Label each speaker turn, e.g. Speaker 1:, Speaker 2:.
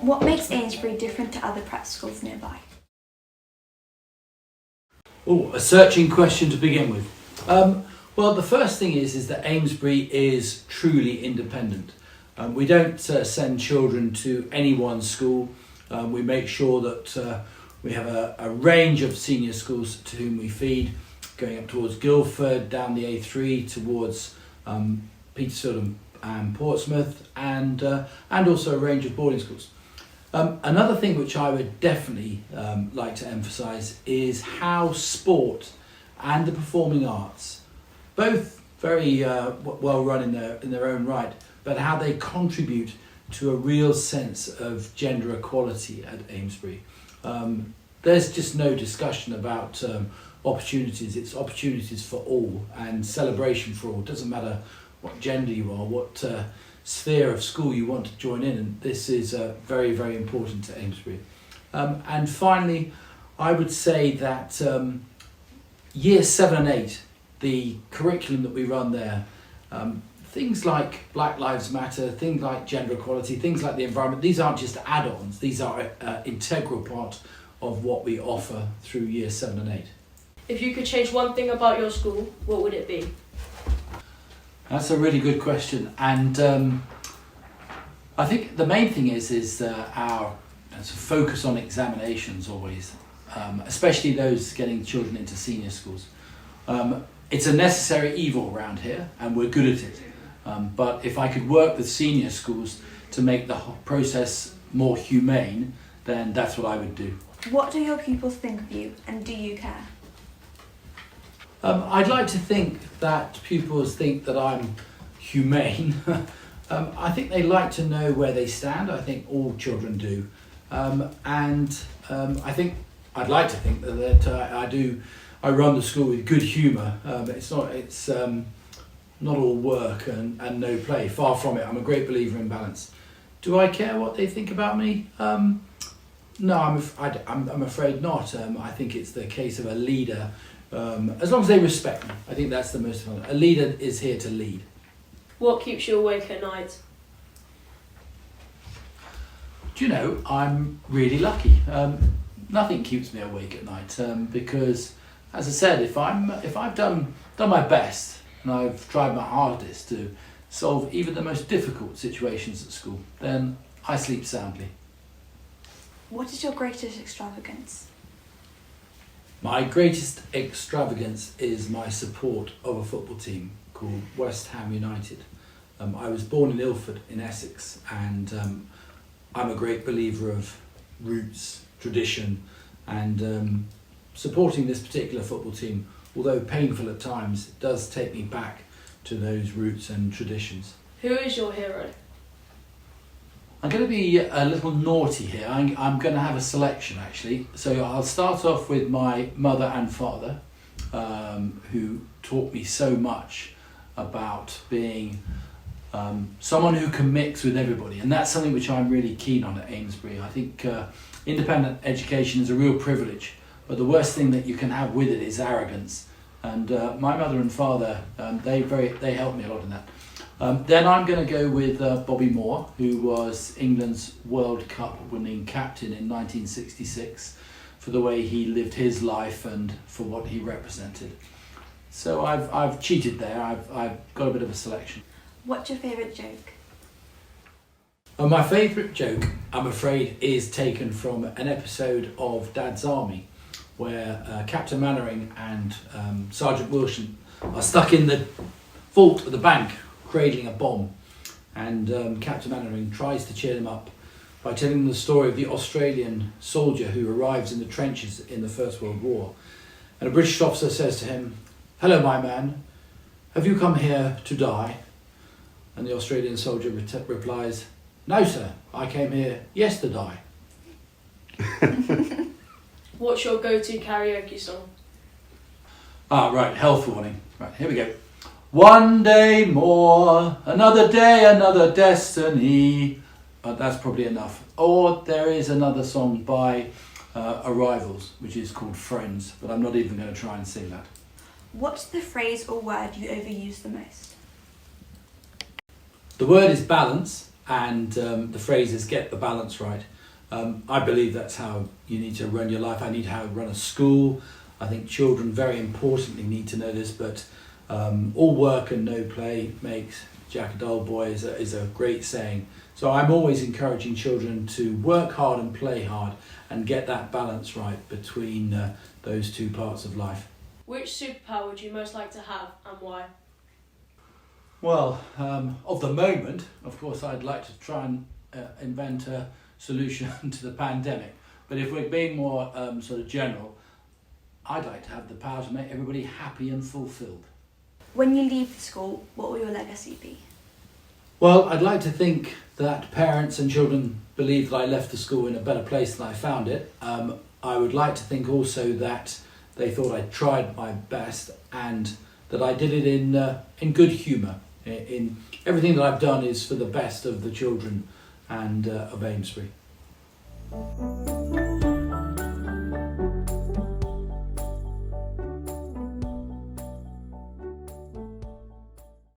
Speaker 1: What makes Amesbury different to other prep schools nearby?
Speaker 2: Oh, a searching question to begin with. Well, the first thing is that Amesbury is truly independent. We don't send children to any one school. We make sure that we have a range of senior schools to whom we feed, going up towards Guildford, down the A3 towards Petersfield and Portsmouth, and also a range of boarding schools. Another thing which I would definitely like to emphasise is how sport and the performing arts, both very well run in their own right, but how they contribute to a real sense of gender equality at Amesbury. There's just no discussion about opportunities. It's opportunities for all and celebration for all. It doesn't matter what gender you are, what sphere of school you want to join in, and this is very, very important to Amesbury. And finally, I would say that year 7 and 8, the curriculum that we run there, things like Black Lives Matter, things like gender equality, things like the environment, these aren't just add-ons, these are an integral part of what we offer through year 7 and 8.
Speaker 3: If you could change one thing about your school, what would it be?
Speaker 2: That's a really good question, and I think the main thing is our focus on examinations always, especially those getting children into senior schools. It's a necessary evil around here, and we're good at it. But if I could work with senior schools to make the whole process more humane, then that's what I would do.
Speaker 1: What do your pupils think of you, and do you care?
Speaker 2: I'd like to think that pupils think that I'm humane. I think they like to know where they stand. I think all children do. I think I'd like to think that I run the school with good humour. It's not all work and no play. Far from it. I'm a great believer in balance. Do I care what they think about me? No, I'm afraid not. I think it's the case of a leader. As long as they respect me, I think that's the most important. A leader is here to lead.
Speaker 3: What keeps you awake at night?
Speaker 2: Do you know, I'm really lucky. Nothing keeps me awake at night because, as I said, if I've done my best and I've tried my hardest to solve even the most difficult situations at school, then I sleep soundly.
Speaker 1: What is your greatest extravagance?
Speaker 2: My greatest extravagance is my support of a football team called West Ham United. I was born in Ilford in Essex, and I'm a great believer of roots, tradition, and supporting this particular football team, although painful at times, does take me back to those roots and traditions.
Speaker 3: Who is your hero?
Speaker 2: I'm going to be a little naughty here. I'm going to have a selection actually. So I'll start off with my mother and father, who taught me so much about being someone who can mix with everybody, and that's something which I'm really keen on at Amesbury. I think independent education is a real privilege, but the worst thing that you can have with it is arrogance. And my mother and father, they helped me a lot in that. Then I'm going to go with Bobby Moore, who was England's World Cup winning captain in 1966, for the way he lived his life and for what he represented. So I've cheated there. I've got a bit of a selection.
Speaker 1: What's your favourite joke?
Speaker 2: My favourite joke, I'm afraid, is taken from an episode of Dad's Army, where Captain Mannering and Sergeant Wilson are stuck in the vault of the bank, cradling a bomb, and Captain Mannering tries to cheer them up by telling them the story of the Australian soldier who arrives in the trenches in the First World War. And a British officer says to him, "Hello, my man, have you come here to die?" And the Australian soldier replies, "No, sir, I came here yesterday."
Speaker 3: What's your go-to karaoke song?
Speaker 2: Right, health warning. Right, here we go. One day more, another day, another destiny. That's probably enough. Or there is another song by Arrivals, which is called Friends, but I'm not even going to try and sing that.
Speaker 1: What's the phrase or word you overuse the most?
Speaker 2: The word is balance, and the phrase is get the balance right. I believe that's how you need to run your life. I need how to run a school. I think children, very importantly, need to know this, but all work and no play makes Jack a dull boy is a great saying. So I'm always encouraging children to work hard and play hard and get that balance right between those two parts of life.
Speaker 3: Which superpower would you most like to have and why?
Speaker 2: Well, of the moment, of course, I'd like to try and invent a solution to the pandemic. But if we're being more sort of general, I'd like to have the power to make everybody happy and fulfilled.
Speaker 1: When you leave the school, what will your legacy be?
Speaker 2: Well, I'd like to think that parents and children believe that I left the school in a better place than I found it. I would like to think also that they thought I tried my best and that I did it in good humour. In everything that I've done is for the best of the children and of Amesbury.